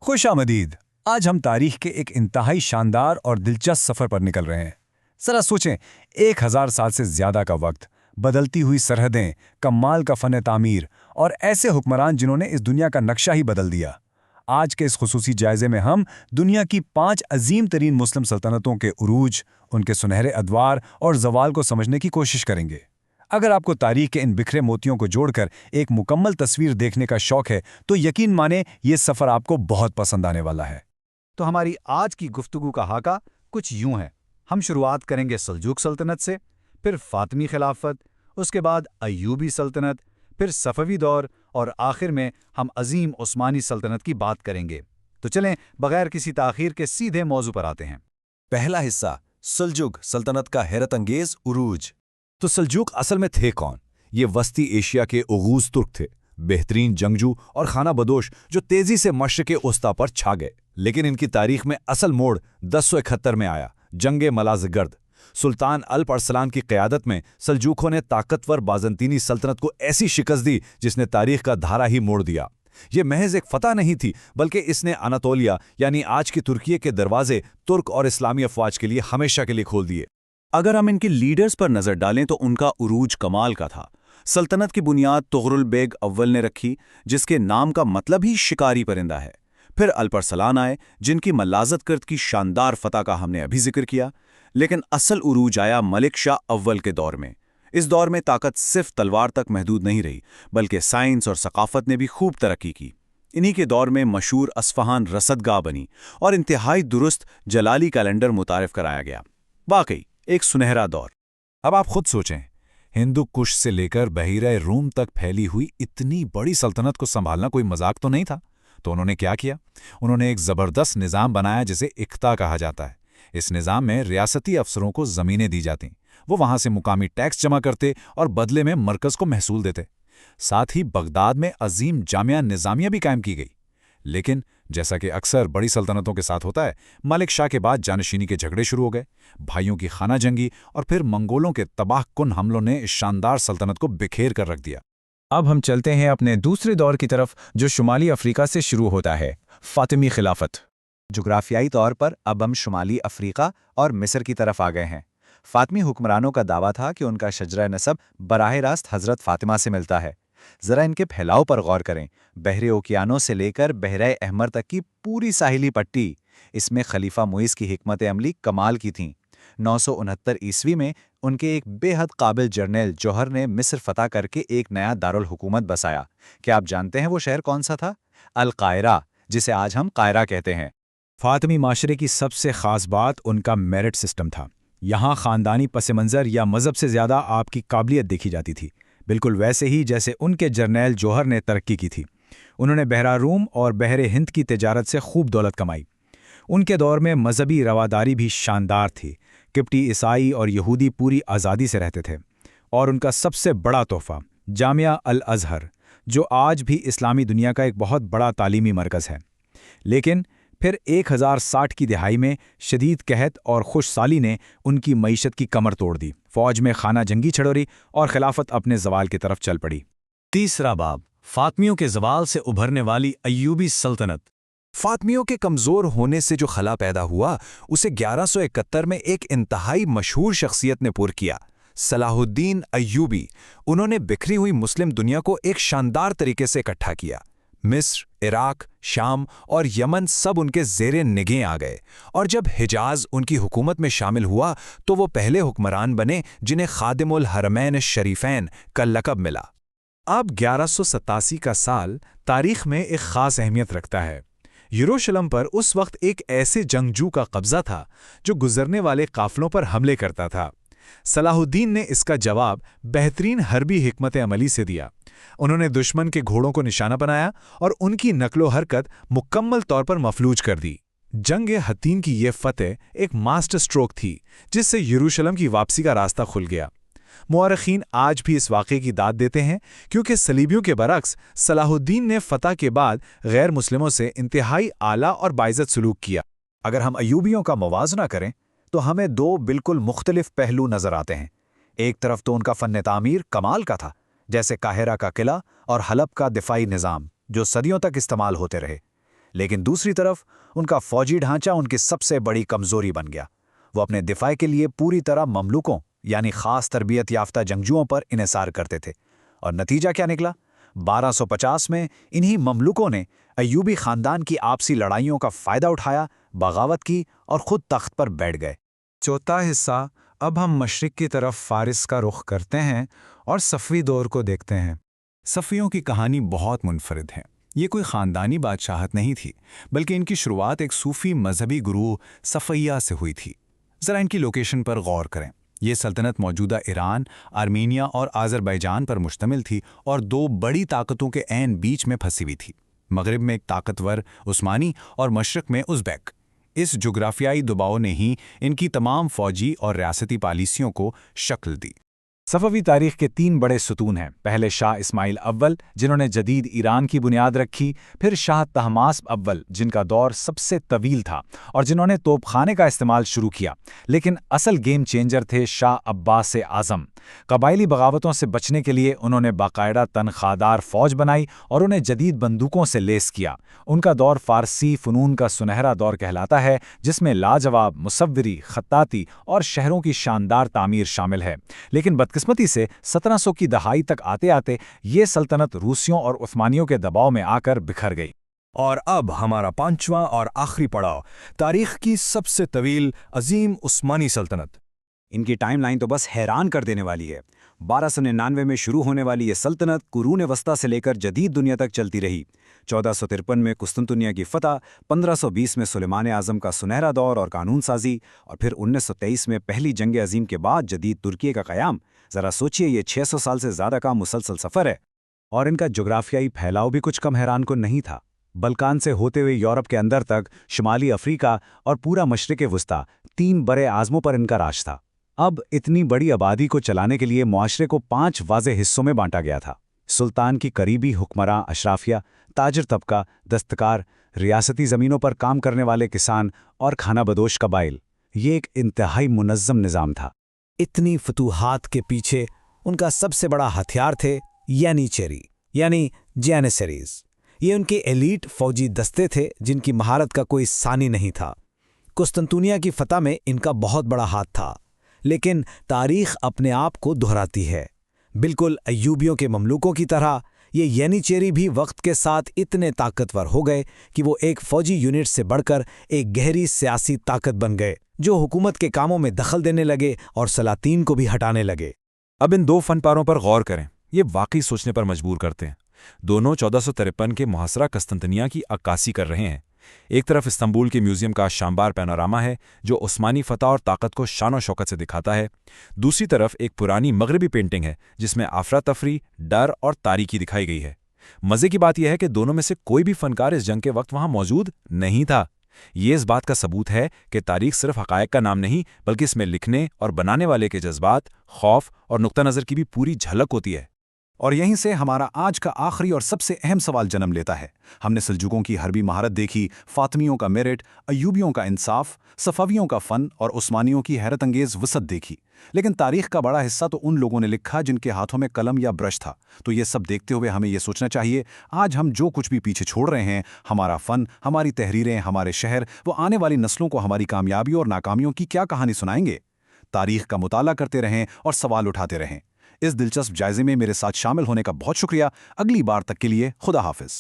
خوش آمدید۔ آج ہم تاریخ کے ایک انتہائی شاندار اور دلچسپ سفر پر نکل رہے ہیں۔ ذرا سوچیں، 1000 سال سے زیادہ کا وقت، بدلتی ہوئی سرحدیں، کمال کا فن تعمیر اور ایسے حکمران جنہوں نے اس دنیا کا نقشہ ہی بدل دیا۔ آج کے اس خصوصی جائزے میں ہم دنیا کی 5 عظیم ترین مسلم سلطنتوں کے عروج، ان کے سنہرے ادوار اور زوال کو سمجھنے کی کوشش کریں گے۔ اگر آپ کو تاریخ کے ان بکھرے موتیوں کو جوڑ کر ایک مکمل تصویر دیکھنے کا شوق ہے تو یقین مانیں یہ سفر آپ کو بہت پسند آنے والا ہے۔ تو ہماری آج کی گفتگو کا خاکہ کچھ یوں ہے۔ ہم شروعات کریں گے سلجوق سلطنت سے، پھر فاطمی خلافت، اس کے بعد ایوبی سلطنت، پھر صفوی دور اور آخر میں ہم عظیم عثمانی سلطنت کی بات کریں گے۔ تو چلیں بغیر کسی تاخیر کے سیدھے موضوع پر آتے ہیں۔ پہلا حصہ، سلجوق سلطنت کا حیرت انگیز عروج۔ تو سلجوق اصل میں تھے کون؟ یہ وسطی ایشیا کے اوغوز ترک تھے، بہترین جنگجو اور خانہ بدوش جو تیزی سے مشرق وسطیٰ پر چھا گئے۔ لیکن ان کی تاریخ میں اصل موڑ 1071 میں آیا، جنگ ملازگرد۔ سلطان الپ ارسلان کی قیادت میں سلجوقوں نے طاقتور بازنطینی سلطنت کو ایسی شکست دی جس نے تاریخ کا دھارا ہی موڑ دیا۔ یہ محض ایک فتح نہیں تھی، بلکہ اس نے اناتولیہ یعنی آج کی ترکیے کے دروازے ترک اور اسلامی افواج کے لیے ہمیشہ کے لیے کھول دیے۔ اگر ہم ان کے لیڈرز پر نظر ڈالیں تو ان کا عروج کمال کا تھا۔ سلطنت کی بنیاد طغرل بیگ اول نے رکھی، جس کے نام کا مطلب ہی شکاری پرندہ ہے۔ پھر الپ ارسلان آئے، جن کی ملازت گرد کی شاندار فتح کا ہم نے ابھی ذکر کیا۔ لیکن اصل عروج آیا ملک شاہ اول کے دور میں۔ اس دور میں طاقت صرف تلوار تک محدود نہیں رہی، بلکہ سائنس اور ثقافت نے بھی خوب ترقی کی۔ انہی کے دور میں مشہور اصفہان رصدگاہ بنی اور انتہائی درست جلالی کیلنڈر متعارف کرایا گیا۔ واقعی ایک سنہرا دور۔ اب آپ خود سوچیں، ہندو کش سے لے کر بحیرہ روم تک پھیلی ہوئی اتنی بڑی سلطنت کو سنبھالنا کوئی مذاق تو نہیں تھا۔ تو انہوں نے کیا کیا؟ انہوں نے ایک زبردست نظام بنایا جسے اقتا کہا جاتا ہے۔ اس نظام میں ریاستی افسروں کو زمینیں دی جاتیں، وہ وہاں سے مقامی ٹیکس جمع کرتے اور بدلے میں مرکز کو محصول دیتے۔ ساتھ ہی بغداد میں عظیم جامعہ نظامیہ بھی قائم کی گئی۔ لیکن جیسا کہ اکثر بڑی سلطنتوں کے ساتھ ہوتا ہے، ملک شاہ کے بعد جانشینی کے جھگڑے شروع ہو گئے، بھائیوں کی خانہ جنگی اور پھر منگولوں کے تباہ کن حملوں نے اس شاندار سلطنت کو بکھیر کر رکھ دیا۔ اب ہم چلتے ہیں اپنے دوسرے دور کی طرف جو شمالی افریقہ سے شروع ہوتا ہے، فاطمی خلافت۔ جغرافیائی طور پر اب ہم شمالی افریقہ اور مصر کی طرف آ گئے ہیں۔ فاطمی حکمرانوں کا دعویٰ تھا کہ ان کا شجرہ نسب براہ راست حضرت فاطمہ سے ملتا ہے۔ ذرا ان کے پھیلاؤ پر غور کریں۔ بحر اوکیانوس سے لے کر بحیرہ احمر تک کی پوری ساحلی پٹی، اس میں خلیفہ معیز کی حکمت عملی کمال کی تھیں۔ 969 عیسوی میں ان کے ایک بے حد قابل جرنیل جوہر نے مصر فتح کر کے ایک نیا دارالحکومت بسایا۔ کیا آپ جانتے ہیں وہ شہر کون سا تھا؟ القاہرہ، جسے آج ہم قاہرہ کہتے ہیں۔ فاطمی معاشرے کی سب سے خاص بات ان کا میرٹ سسٹم تھا۔ یہاں خاندانی پس منظر یا مذہب سے زیادہ آپ کی قابلیت دیکھی جاتی تھی، بالکل ویسے ہی جیسے ان کے جرنیل جوہر نے ترقی کی تھی۔ انہوں نے بحیرہ روم اور بحر ہند کی تجارت سے خوب دولت کمائی۔ ان کے دور میں مذہبی رواداری بھی شاندار تھی۔ قبطی، عیسائی اور یہودی پوری آزادی سے رہتے تھے، اور ان کا سب سے بڑا تحفہ جامعہ الازہر، جو آج بھی اسلامی دنیا کا ایک بہت بڑا تعلیمی مرکز ہے۔ لیکن پھر 1060 کی دہائی میں شدید قحط اور خوش سالی نے ان کی معیشت کی کمر توڑ دی، فوج میں خانہ جنگی چھڑوری اور خلافت اپنے زوال کی طرف چل پڑی۔ تیسرا باب، فاطمیوں کے زوال سے ابھرنے والی ایوبی سلطنت۔ فاطمیوں کے کمزور ہونے سے جو خلا پیدا ہوا، اسے 1171 میں ایک انتہائی مشہور شخصیت نے پور کیا، صلاح الدین ایوبی۔ انہوں نے بکھری ہوئی مسلم دنیا کو ایک شاندار طریقے سے اکٹھا کیا۔ مصر، عراق، شام اور یمن سب ان کے زیر نگیں آ گئے، اور جب حجاز ان کی حکومت میں شامل ہوا تو وہ پہلے حکمران بنے جنہیں خادم الحرمین الشریفین کا لقب ملا۔ اب 1187 کا سال تاریخ میں ایک خاص اہمیت رکھتا ہے۔ یروشلم پر اس وقت ایک ایسے جنگجو کا قبضہ تھا جو گزرنے والے قافلوں پر حملے کرتا تھا۔ صلاح الدین نے اس کا جواب بہترین حربی حکمت عملی سے دیا۔ انہوں نے دشمن کے گھوڑوں کو نشانہ بنایا اور ان کی نقل و حرکت مکمل طور پر مفلوج کر دی۔ جنگ حطین کی یہ فتح ایک ماسٹر سٹروک تھی جس سے یروشلم کی واپسی کا راستہ کھل گیا۔ مورخین آج بھی اس واقعے کی داد دیتے ہیں کیونکہ صلیبیوں کے برعکس صلاح الدین نے فتح کے بعد غیر مسلموں سے انتہائی اعلیٰ اور باعزت سلوک کیا۔ اگر ہم ایوبیوں کا موازنہ کریں تو ہمیں دو بالکل مختلف پہلو نظر آتے ہیں۔ ایک طرف تو ان کا فن تعمیر کمال کا تھا، جیسے قاہرہ کا قلعہ اور حلب کا دفاعی نظام جو صدیوں تک استعمال ہوتے رہے۔ لیکن دوسری طرف ان کا فوجی ڈھانچہ ان کی سب سے بڑی کمزوری بن گیا۔ وہ اپنے دفاع کے لیے پوری طرح مملوکوں یعنی خاص تربیت یافتہ جنگجوؤں پر انحصار کرتے تھے، اور نتیجہ کیا نکلا؟ 1250 میں انہی مملوکوں نے ایوبی خاندان کی آپسی لڑائیوں کا فائدہ اٹھایا، بغاوت کی اور خود تخت پر بیٹھ گئے۔ چوتھا حصہ، اب ہم مشرق کی طرف فارس کا رخ کرتے ہیں اور صفوی دور کو دیکھتے ہیں۔ صفویوں کی کہانی بہت منفرد ہے۔ یہ کوئی خاندانی بادشاہت نہیں تھی، بلکہ ان کی شروعات ایک صوفی مذہبی گروہ صفیہ سے ہوئی تھی۔ ذرا ان کی لوکیشن پر غور کریں۔ یہ سلطنت موجودہ ایران، آرمینیا اور آذربائیجان پر مشتمل تھی اور دو بڑی طاقتوں کے عین بیچ میں پھنسی ہوئی تھی۔ مغرب میں ایک طاقتور عثمانی اور مشرق میں ازبیک۔ اس جغرافیائی دباؤ نے ہی ان کی تمام فوجی اور ریاستی پالیسیوں کو شکل دی۔ صفوی تاریخ کے 3 بڑے ستون ہیں۔ پہلے شاہ اسماعیل اول، جنہوں نے جدید ایران کی بنیاد رکھی، پھر شاہ طہماسپ اول، جن کا دور سب سے طویل تھا اور جنہوں نے توپ خانے کا استعمال شروع کیا، لیکن اصل گیم چینجر تھے شاہ عباس اعظم۔ قبائلی بغاوتوں سے بچنے کے لیے انہوں نے باقاعدہ تنخواہدار فوج بنائی اور انہیں جدید بندوقوں سے لیس کیا۔ ان کا دور فارسی فنون کا سنہرا دور کہلاتا ہے، جس میں لاجواب مصوری، خطاطی اور شہروں کی شاندار تعمیر شامل ہے۔ لیکن بدقسمتی سے 1700 کی دہائی تک آتے آتے یہ سلطنت روسیوں اور عثمانیوں کے دباؤ میں آ کر بکھر گئی۔ اور اب ہمارا 5واں اور آخری پڑاؤ، تاریخ کی سب سے طویل عظیم عثمانی سلطنت۔ ان کی ٹائم لائن تو بس حیران کر دینے والی ہے۔ 1299 میں شروع ہونے والی یہ سلطنت قرون وسطیٰ سے لے کر جدید دنیا تک چلتی رہی۔ 1453 میں قسطنطنیہ کی فتح، 1520 میں سلیمان اعظم کا سنہرا دور اور قانون سازی، اور پھر 1923 میں پہلی جنگ عظیم کے بعد جدید ترکیے کا قیام۔ ذرا سوچئے، یہ 600 سال سے زیادہ کا مسلسل سفر ہے۔ اور ان کا جغرافیائی پھیلاؤ بھی کچھ کم حیران کن نہیں تھا۔ بلکان سے ہوتے ہوئے یورپ کے اندر تک، شمالی افریقہ اور پورا مشرق وسطیٰ، 3 بڑے اعظموں پر ان کا راج تھا۔ اب اتنی بڑی آبادی کو چلانے کے لیے معاشرے کو 5 واضح حصوں میں بانٹا گیا تھا۔ سلطان کی قریبی حکمراں اشرافیہ، تاجر طبقہ، دستکار، ریاستی زمینوں پر کام کرنے والے کسان اور کھانا بدوش قبائل۔ یہ ایک انتہائی منظم نظام تھا۔ اتنی فتوحات کے پیچھے ان کا سب سے بڑا ہتھیار تھے یانیچری یعنی جینیسریز۔ یہ ان کے ایلیٹ فوجی دستے تھے جن کی مہارت کا کوئی ثانی نہیں تھا۔ قسطنطنیہ کی فتح میں ان کا بہت بڑا ہاتھ تھا، لیکن تاریخ اپنے آپ کو دہراتی ہے۔ بالکل ایوبیوں کے مملوکوں کی طرح یہ یانیچری بھی وقت کے ساتھ اتنے طاقتور ہو گئے کہ وہ ایک فوجی یونٹ سے بڑھ کر ایک گہری سیاسی طاقت بن گئے، جو حکومت کے کاموں میں دخل دینے لگے اور سلاطین کو بھی ہٹانے لگے۔ اب ان 2 فن پاروں پر غور کریں، یہ واقعی سوچنے پر مجبور کرتے ہیں۔ دونوں 1453 کے محاصرہ قسطنطنیہ کی عکاسی کر رہے ہیں۔ ایک طرف استنبول کے میوزیم کا شاندار پینوراما ہے جو عثمانی فتح اور طاقت کو شان و شوکت سے دکھاتا ہے، دوسری طرف ایک پرانی مغربی پینٹنگ ہے جس میں افراتفری، ڈر اور تاریکی دکھائی گئی ہے۔ مزے کی بات یہ ہے کہ دونوں میں سے کوئی بھی فنکار اس جنگ کے وقت وہاں موجود نہیں تھا۔ یہ اس بات کا ثبوت ہے کہ تاریخ صرف حقائق کا نام نہیں، بلکہ اس میں لکھنے اور بنانے والے کے جذبات، خوف اور نقطہ نظر کی بھی پوری جھلک ہوتی ہے۔ اور یہیں سے ہمارا آج کا آخری اور سب سے اہم سوال جنم لیتا ہے۔ ہم نے سلجوقوں کی حربی مہارت دیکھی، فاطمیوں کا میرٹ، ایوبیوں کا انصاف، صفویوں کا فن اور عثمانیوں کی حیرت انگیز وسعت دیکھی، لیکن تاریخ کا بڑا حصہ تو ان لوگوں نے لکھا جن کے ہاتھوں میں قلم یا برش تھا۔ تو یہ سب دیکھتے ہوئے ہمیں یہ سوچنا چاہیے، آج ہم جو کچھ بھی پیچھے چھوڑ رہے ہیں، ہمارا فن، ہماری تحریریں، ہمارے شہر، وہ آنے والی نسلوں کو ہماری کامیابیوں اور ناکامیوں کی کیا کہانی سنائیں گے؟ تاریخ کا مطالعہ کرتے رہیں اور سوال اٹھاتے رہیں۔ اس دلچسپ جائزے میں میرے ساتھ شامل ہونے کا بہت شکریہ۔ اگلی بار تک کے لیے خدا حافظ۔